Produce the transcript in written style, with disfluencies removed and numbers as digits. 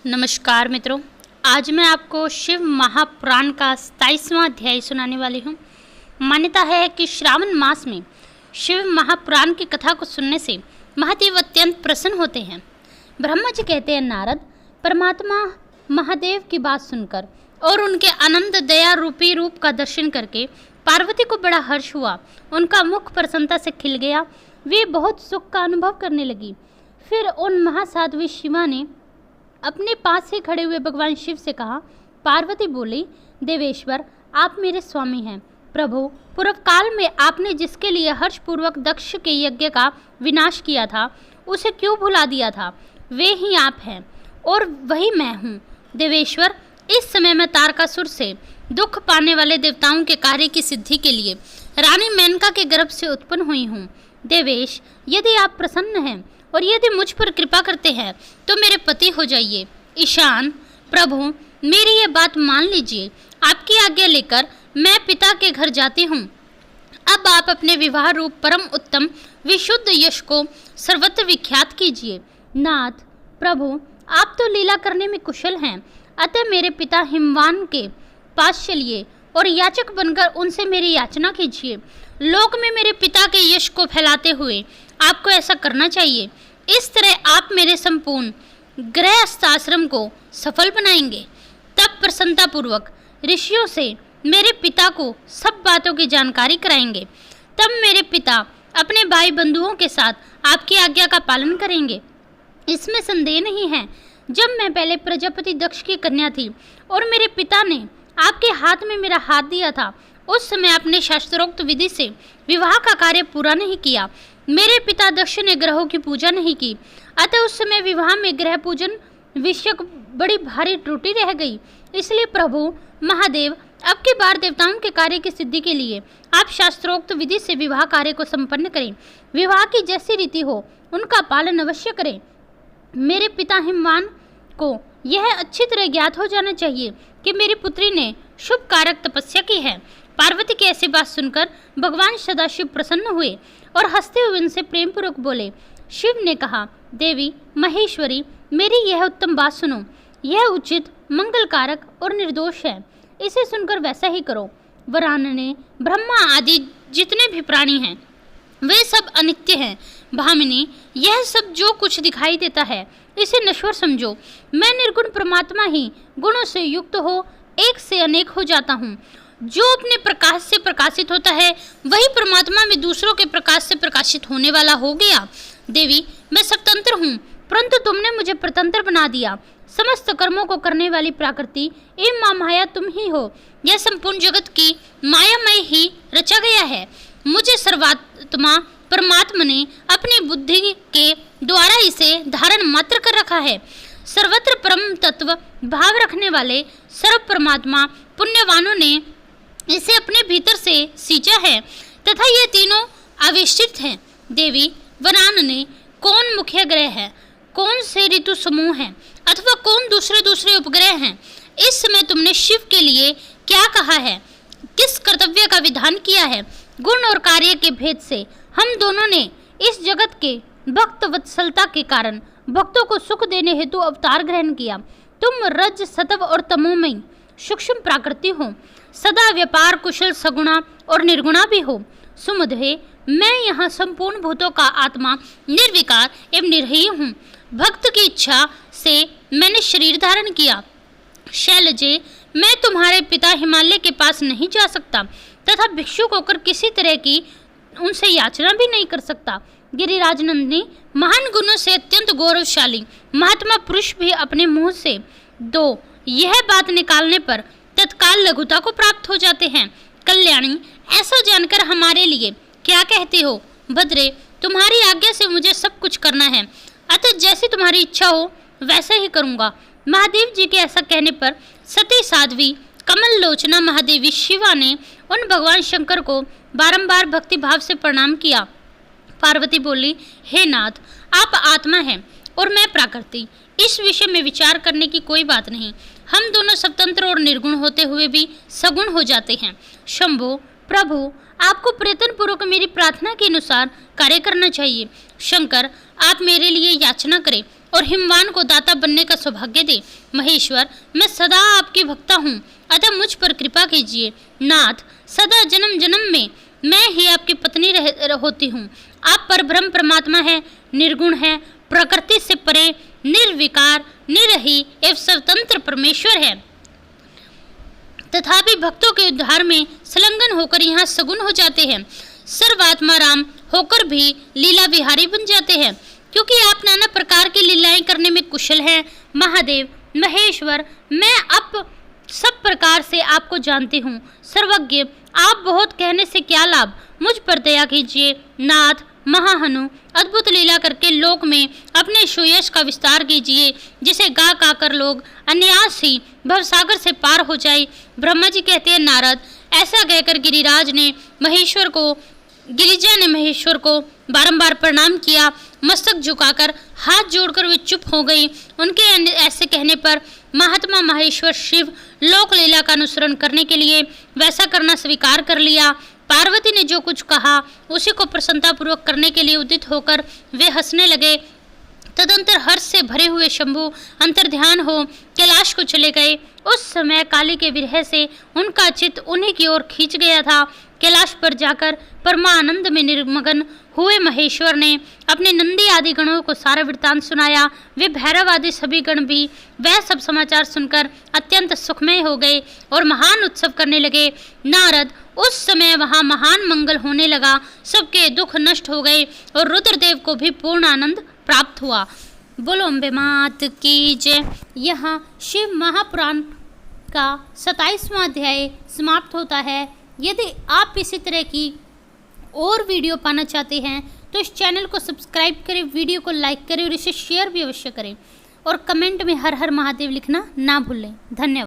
नमस्कार मित्रों, आज मैं आपको शिव महापुराण का 27वां अध्याय सुनाने वाली हूँ। मान्यता है कि श्रावण मास में शिव महापुराण की कथा को सुनने से महादेव अत्यंत प्रसन्न होते हैं। ब्रह्मा जी कहते हैं, नारद परमात्मा महादेव की बात सुनकर और उनके आनंद दया रूपी रूप का दर्शन करके पार्वती को बड़ा हर्ष हुआ। उनका मुख प्रसन्नता से खिल गया। वे बहुत सुख का अनुभव करने लगी। फिर उन महासाध्वी शिवा ने अपने पास ही खड़े हुए भगवान शिव से कहा। पार्वती बोली, देवेश्वर आप मेरे स्वामी हैं। प्रभु, पूर्व काल में आपने जिसके लिए हर्षपूर्वक दक्ष के यज्ञ का विनाश किया था, उसे क्यों भुला दिया था? वे ही आप हैं और वही मैं हूँ। देवेश्वर, इस समय मैं तारकासुर से दुख पाने वाले देवताओं के कार्य की सिद्धि के लिए रानी मेनका के गर्भ से उत्पन्न हुई हूँ। देवेश, यदि आप प्रसन्न हैं और यदि मुझ पर कृपा करते हैं तो मेरे पति हो जाइए। ईशान, प्रभु मेरी ये बात मान लीजिए। आपकी आज्ञा लेकर मैं पिता के घर जाती हूँ। अब आप अपने विवाह रूप परम उत्तम विशुद्ध यश को सर्वत्र विख्यात कीजिए। नाथ, प्रभु आप तो लीला करने में कुशल हैं, अतः मेरे पिता हिमवान के पास चलिए और याचक बनकर उनसे मेरी याचना कीजिए। लोक में मेरे पिता के यश को फैलाते हुए आपको ऐसा करना चाहिए। इस तरह आप मेरे संपूर्ण गृहस्थाश्रम को सफल बनाएंगे। तब प्रसन्नतापूर्वक ऋषियों से मेरे पिता को सब बातों की जानकारी कराएंगे। तब मेरे पिता अपने भाई बंधुओं के साथ आपकी आज्ञा का पालन करेंगे। इसमें संदेह नहीं है। जब मैं पहले प्रजापति दक्ष की कन्या थी और मेरे पिता ने आपके हाथ में मेरा हाथ दिया था, उस समय आपने शास्त्रोक्त विधि से विवाह का कार्य पूरा नहीं किया। मेरे पिता दक्ष ने ग्रहों की पूजा नहीं की, अतः उस समय विवाह में ग्रह पूजन विषयक बड़ी भारी त्रुटि रह गई। इसलिए प्रभु महादेव, अब की बार देवताओं के कार्य की सिद्धि के लिए आप शास्त्रोक्त विधि से विवाह कार्य को संपन्न करें। विवाह की जैसी रीति हो उनका पालन अवश्य करें। मेरे पिता हिमवान को यह अच्छी तरह ज्ञात हो जाना चाहिए कि मेरी पुत्री ने शुभ कारक तपस्या की है। पार्वती की ऐसी बात सुनकर भगवान सदाशिव प्रसन्न हुए और हंसते हुए उनसे प्रेम पूर्वक बोले। शिव ने कहा, देवी महेश्वरी, मेरी यह उत्तम बात सुनो। यह उचित, मंगल कारक और निर्दोष है। इसे सुनकर वैसा ही करो। वरानने, ब्रह्मा आदि जितने भी प्राणी हैं वे सब अनित्य हैं। भामिनी, यह सब जो कुछ दिखाई देता है इसे नश्वर समझो। मैं निर्गुण परमात्मा ही गुणों से युक्त हो एक से अनेक हो जाता हूँ। जो अपने प्रकाश से प्रकाशित होता है वही परमात्मा में दूसरों के प्रकाश से प्रकाशित होने वाला हो गया। देवी, मैं स्वतंत्र हूँ, परंतु तुमने मुझे प्रतंत्र बना दिया। समस्त कर्मों को करने वाली प्रकृति एवं माँ माया तुम ही हो। यह संपूर्ण जगत की मायामय ही रचा गया है। मुझे सर्वात्मा परमात्मा ने अपनी बुद्धि के द्वारा इसे धारण मात्र कर रखा है। सर्वत्र परम तत्व भाव रखने वाले सर्व परमात्मा पुण्यवानों ने इसे अपने भीतर से सींचा है तथा ये तीनों आविष्टित हैं। देवी, वरानने, कौन मुख्य ग्रह है, कौन से ऋतु समूह हैं अथवा कौन दूसरे दूसरे उपग्रह हैं? इस समय तुमने शिव के लिए क्या कहा है, किस कर्तव्य का विधान किया है? गुण और कार्य के भेद से हम दोनों ने इस जगत के भक्त वत्सलता के कारण भक्तों को सुख देने हेतु अवतार ग्रहण किया। तुम रज, सतव और तमोमयी सूक्ष्म प्राकृति हो, सदा व्यापार कुशल सगुणा और निर्गुणा भी हो। सुमधे, मैं यहाँ संपूर्ण भूतों का आत्मा निर्विकार एवं निर्भय हूँ। भक्त की इच्छा से मैंने शरीर धारण किया। शैलजे, मैं तुम्हारे पिता हिमालय के पास नहीं जा सकता तथा भिक्षुक होकर किसी तरह की उनसे याचना भी नहीं कर सकता। गिरिराज नंदिनी, महान गुणों से अत्यंत गौरवशाली महात्मा पुरुष भी अपने मुंह से दो यह बात निकालने पर तत्काल लघुता को प्राप्त हो जाते हैं। कल्याणी, ऐसा जानकर हमारे लिए क्या कहते हो? भद्रे, तुम्हारी आज्ञा से मुझे सब कुछ करना है, अतः जैसी तुम्हारी इच्छा हो वैसा ही करूँगा। महादेव जी के ऐसा कहने पर सती साध्वी कमल लोचना महादेवी शिवा ने उन भगवान शंकर को बारंबार भक्ति भाव से प्रणाम किया। पार्वती बोली, हे नाथ, आप आत्मा हैं और मैं प्रकृति। इस विषय में विचार करने की कोई बात नहीं। हम दोनों स्वतंत्र और निर्गुण होते हुए भी सगुण हो जाते हैं। शंभो, प्रभु आपको प्रयत्न पूर्वक मेरी प्रार्थना के अनुसार कार्य करना चाहिए। शंकर, आप मेरे लिए याचना करें। और हिमवान को दाता बनने का सौभाग्य दे। महेश्वर, मैं सदा आपकी भक्ता हूँ, अतः मुझ पर कृपा कीजिए। नाथ, सदा जन्म जन्म में मैं ही आपकी पत्नी होती हूँ। आप परब्रह्म परमात्मा है, निर्गुण है, प्रकृति से परे, निर्विकार, निरही एवं स्वतंत्र परमेश्वर है। तथापि भक्तों के उद्धार में संलग्न होकर यहाँ सगुन हो जाते हैं। सर्वात्मा राम होकर भी लीला विहारी बन जाते हैं, क्योंकि आप नाना प्रकार की लीलाएं करने में कुशल हैं। महादेव, महेश्वर, मैं अब सब प्रकार से आपको जानती हूँ। सर्वज्ञ, आप बहुत कहने से क्या लाभ, मुझ पर दया कीजिए। नाथ, महाहनु, अद्भुत लीला करके लोक में अपने सुयश का विस्तार कीजिए, जिसे गा गा कर लोग अनायास ही भवसागर से पार हो जाए। ब्रह्मा जी कहते हैं, नारद, ऐसा कहकर गिरिजा ने महेश्वर को बारंबार प्रणाम किया। मस्तक झुकाकर हाथ जोड़कर वे चुप हो गई। उनके ऐसे कहने पर महात्मा महेश्वर शिव लोक लीला का अनुसरण करने के लिए वैसा करना स्वीकार कर लिया। पार्वती ने जो कुछ कहा उसी को प्रसन्नतापूर्वक करने के लिए उदित होकर वे हंसने लगे। तदंतर हर्ष से भरे हुए शंभु अंतर्ध्यान हो कैलाश को चले गए। उस समय काली के विरह से उनका चित्त उन्हीं की ओर खींच गया था। कैलाश पर जाकर परमानंद में निर्मग्न हुए महेश्वर ने अपने नंदी आदि गणों को सारा वृत्तांत सुनाया। वे भैरव आदि सभी गण भी वह सब समाचार सुनकर अत्यंत सुखमय हो गए और महान उत्सव करने लगे। नारद, उस समय वहाँ महान मंगल होने लगा। सबके दुख नष्ट हो गए और रुद्रदेव को भी पूर्ण आनंद प्राप्त हुआ। बोलो अम्बे मात की जय। यहाँ शिव महापुराण का 27वां अध्याय समाप्त होता है। यदि आप इसी तरह की और वीडियो पाना चाहते हैं तो इस चैनल को सब्सक्राइब करें, वीडियो को लाइक करें और इसे शेयर भी अवश्य करें और कमेंट में हर हर महादेव लिखना ना भूलें। धन्यवाद।